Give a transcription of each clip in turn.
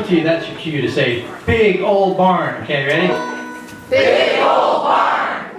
to you, that's your cue to say, big old barn. Okay, ready? Big old barn.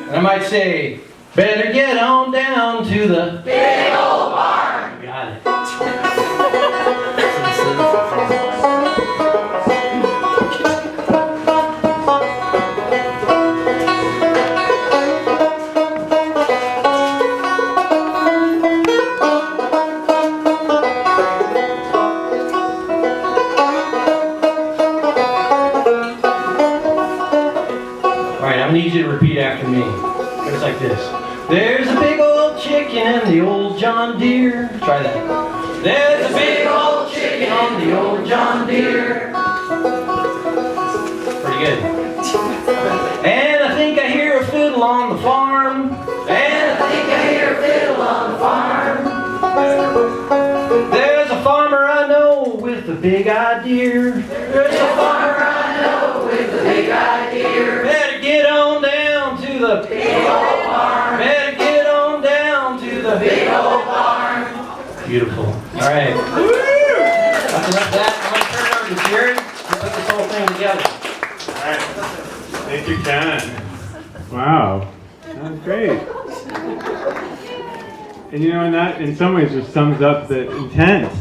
And I might say, better get on down to the Big old barn. Got it. I need you to repeat after me. It's like this. There's a big old chicken in the old John Deere. Try that. There's a big old chicken on the old John Deere. Pretty good. And I think I hear a fiddle on the farm. And I think I hear a fiddle on the farm. There's a farmer I know with a big idea. There's a farmer I know with a big idea. Better get on down to the big old barn. Better get on down to the big old barn. Beautiful. All right. After that, I'm going to turn it over to Jared to put this whole thing together. All right. Thank you, Ken. Wow. That was great. And you know, and that in some ways just sums up the intent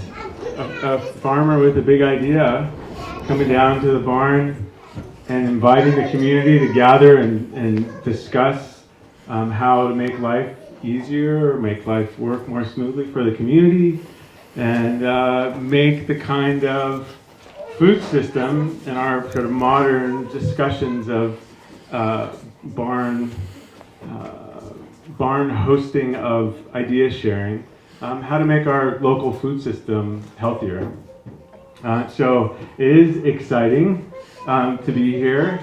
of a farmer with a big idea coming down to the barn and inviting the community to gather and discuss how to make life easier or make life work more smoothly for the community and make the kind of food system in our sort of modern discussions of barn hosting of idea sharing, how to make our local food system healthier. So it is exciting to be here,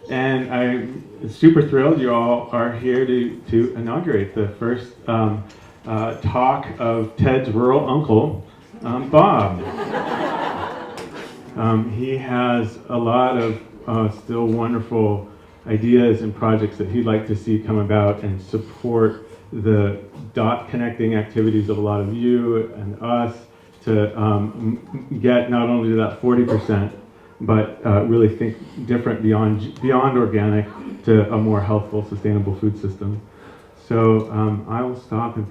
and I'm super thrilled you all are here to inaugurate the first talk of Ted's rural uncle, Bob. He has a lot of still wonderful ideas and projects that he'd like to see come about and support the dot connecting activities of a lot of you and us to get not only to that 40%, but really think different beyond organic to a more healthful, sustainable food system. So I will stop and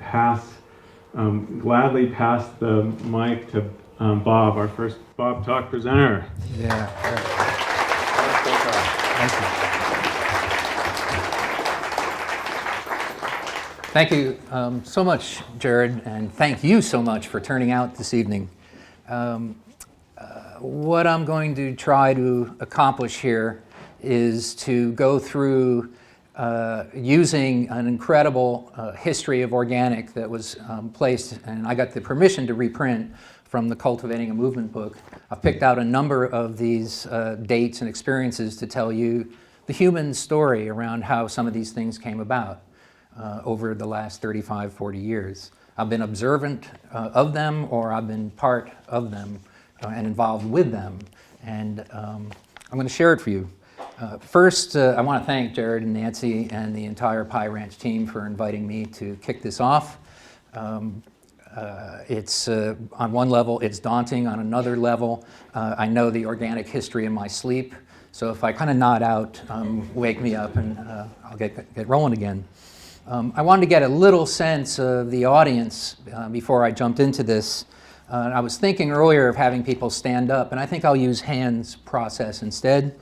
gladly pass the mic to Bob, our first Bob Talk presenter. Yeah. Thank you. Thank you so much, Jared, and thank you so much for turning out this evening. What I'm going to try to accomplish here is to go through using an incredible history of organic that was placed, and I got the permission to reprint from the Cultivating a Movement book. I've picked out a number of these dates and experiences to tell you the human story around how some of these things came about over the last 35, 40 years. I've been observant of them, or I've been part of them and involved with them, and I'm going to share it for you. First, I want to thank Jared and Nancy and the entire Pie Ranch team for inviting me to kick this off. It's on one level, it's daunting. On another level, I know the organic history in my sleep, so if I kind of nod out, wake me up and I'll get rolling again. I wanted to get a little sense of the audience before I jumped into this. I was thinking earlier of having people stand up, and I think I'll use hands process instead.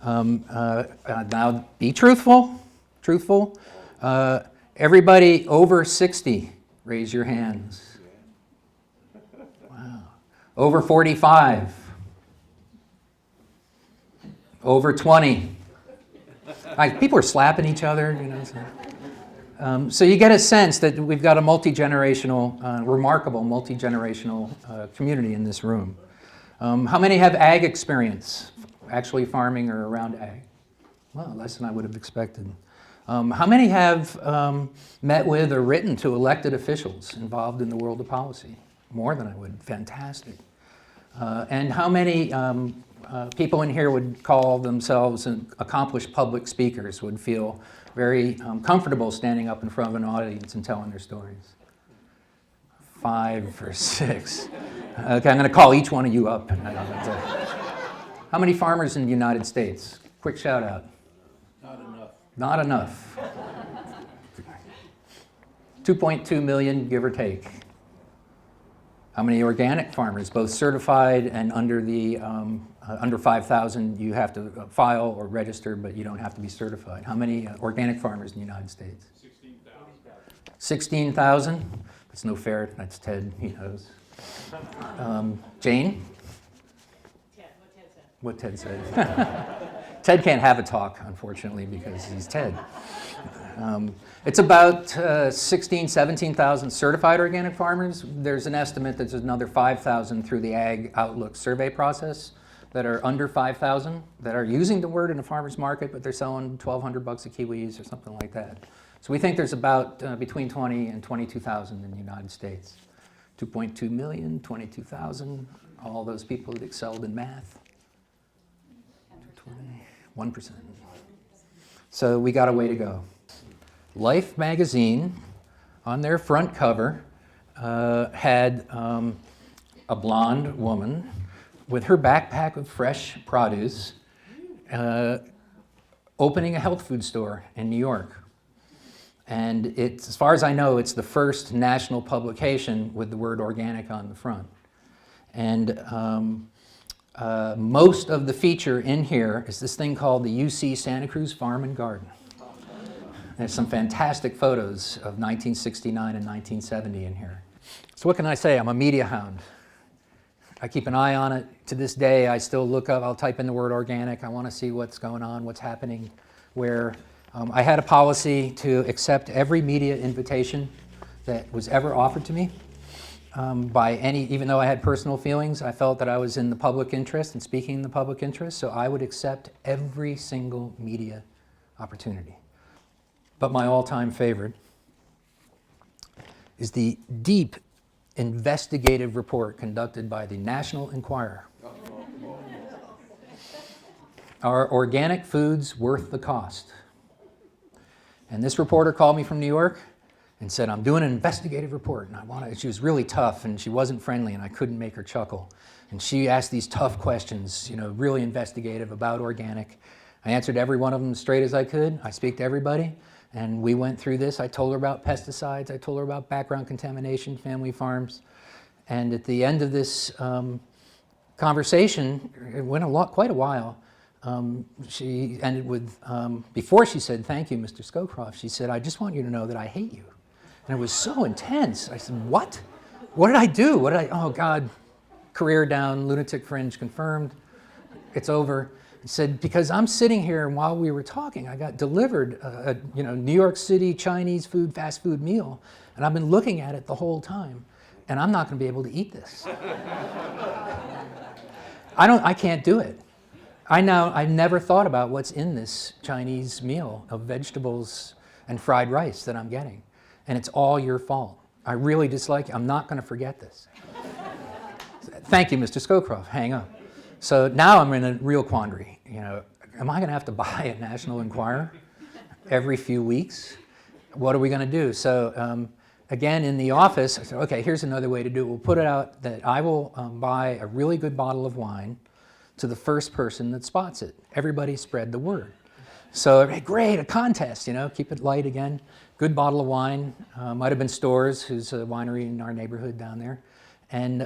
Now, be truthful. Everybody over 60, raise your hands. Wow. Over 45. Over 20. People are slapping each other, you know. So you get a sense that we've got a multi-generational, remarkable multi-generational community in this room. How many have ag experience, actually farming or around ag? Well, less than I would have expected. How many have met with or written to elected officials involved in the world of policy? More than I would. Fantastic. And how many people in here would call themselves accomplished public speakers, would feel very comfortable standing up in front of an audience and telling their stories? 5 or 6. Okay, I'm going to call each one of you up. How many farmers in the United States? Quick shout out. Not enough. 2.2 million, give or take. How many organic farmers, both certified and under the under 5,000, you have to file or register, but you don't have to be certified. How many organic farmers in the United States? 16,000. 16,000? That's no fair. That's Ted. He knows. Jane? What Ted said. Ted can't have a talk, unfortunately, because he's Ted. It's about 16,000, 17,000 certified organic farmers. There's an estimate that there's another 5,000 through the Ag Outlook survey process that are under 5,000 that are using the word in the farmer's market, but they're selling $1,200 a kiwis or something like that. So we think there's about between 20 and 22,000 in the United States. 2.2 million, 22,000, all those people that excelled in math. 1%. So we got a way to go. Life magazine, on their front cover, had a blonde woman with her backpack of fresh produce opening a health food store in New York. And it's, as far as I know, it's the first national publication with the word organic on the front. And most of the feature in here is this thing called the UC Santa Cruz Farm and Garden. There's some fantastic photos of 1969 and 1970 in here. So what can I say? I'm a media hound. I keep an eye on it. To this day, I still look up, I'll type in the word organic. I want to see what's going on, what's happening, where I had a policy to accept every media invitation that was ever offered to me. By any, even though I had personal feelings, I felt that I was in the public interest and speaking in the public interest, so I would accept every single media opportunity. But my all-time favorite is the deep investigative report conducted by the National Enquirer. Are organic foods worth the cost? And this reporter called me from New York and said, I'm doing an investigative report, and she was really tough, and she wasn't friendly, and I couldn't make her chuckle. And she asked these tough questions, really investigative about organic. I answered every one of them as straight as I could. I speak to everybody, and we went through this. I told her about pesticides. I told her about background contamination, family farms. And at the end of this conversation, it went quite a while. She ended with, before she said, thank you, Mr. Scowcroft, she said, I just want you to know that I hate you. And it was so intense. I said, what? What did I do? Oh God, career down, lunatic fringe confirmed. It's over. He said, because I'm sitting here and while we were talking, I got delivered a New York City Chinese food, fast food meal, and I've been looking at it the whole time, and I'm not gonna be able to eat this. I can't do it. I never thought about what's in this Chinese meal of vegetables and fried rice that I'm getting. And it's all your fault. I really dislike you. I'm not going to forget this. Thank you, Mr. Scowcroft. Hang up. So now I'm in a real quandary. Am I going to have to buy a National Enquirer every few weeks? What are we going to do? So again, in the office, I said, okay, here's another way to do it. We'll put it out that I will buy a really good bottle of wine to the first person that spots it. Everybody spread the word. So, great, a contest, keep it light again. Good bottle of wine. Might have been Storrs, who's a winery in our neighborhood down there. And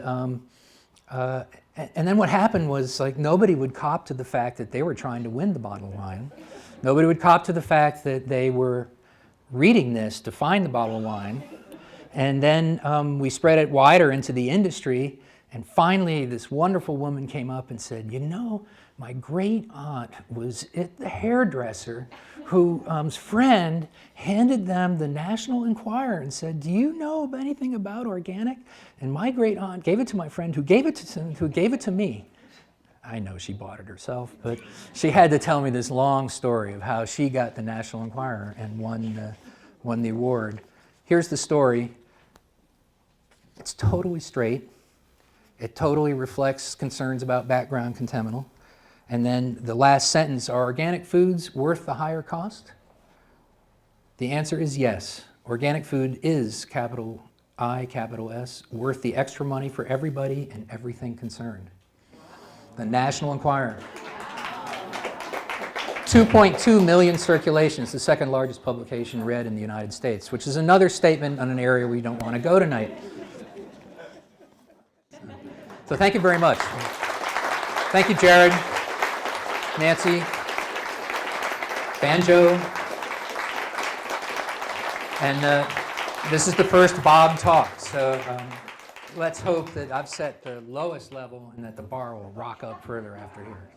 then what happened was, nobody would cop to the fact that they were trying to win the bottle of wine. Nobody would cop to the fact that they were reading this to find the bottle of wine. And then we spread it wider into the industry. And finally, this wonderful woman came up and said, my great aunt was at the hairdresser whose friend handed them the National Enquirer and said, do you know anything about organic? And my great aunt gave it to my friend who gave it to me. I know she bought it herself, but she had to tell me this long story of how she got the National Enquirer and won the award. Here's the story. It's totally straight. It totally reflects concerns about background contaminant. And then the last sentence, are organic foods worth the higher cost? The answer is yes. Organic food is, capital I, capital S, worth the extra money for everybody and everything concerned. the National Enquirer. 2.2 million circulations, the second largest publication read in the United States, which is another statement on an area we don't want to go tonight. So thank you very much. Thank you, Jared, Nancy, Banjo, and this is the first Bob talk, so let's hope that I've set the lowest level and that the bar will rock up further after here.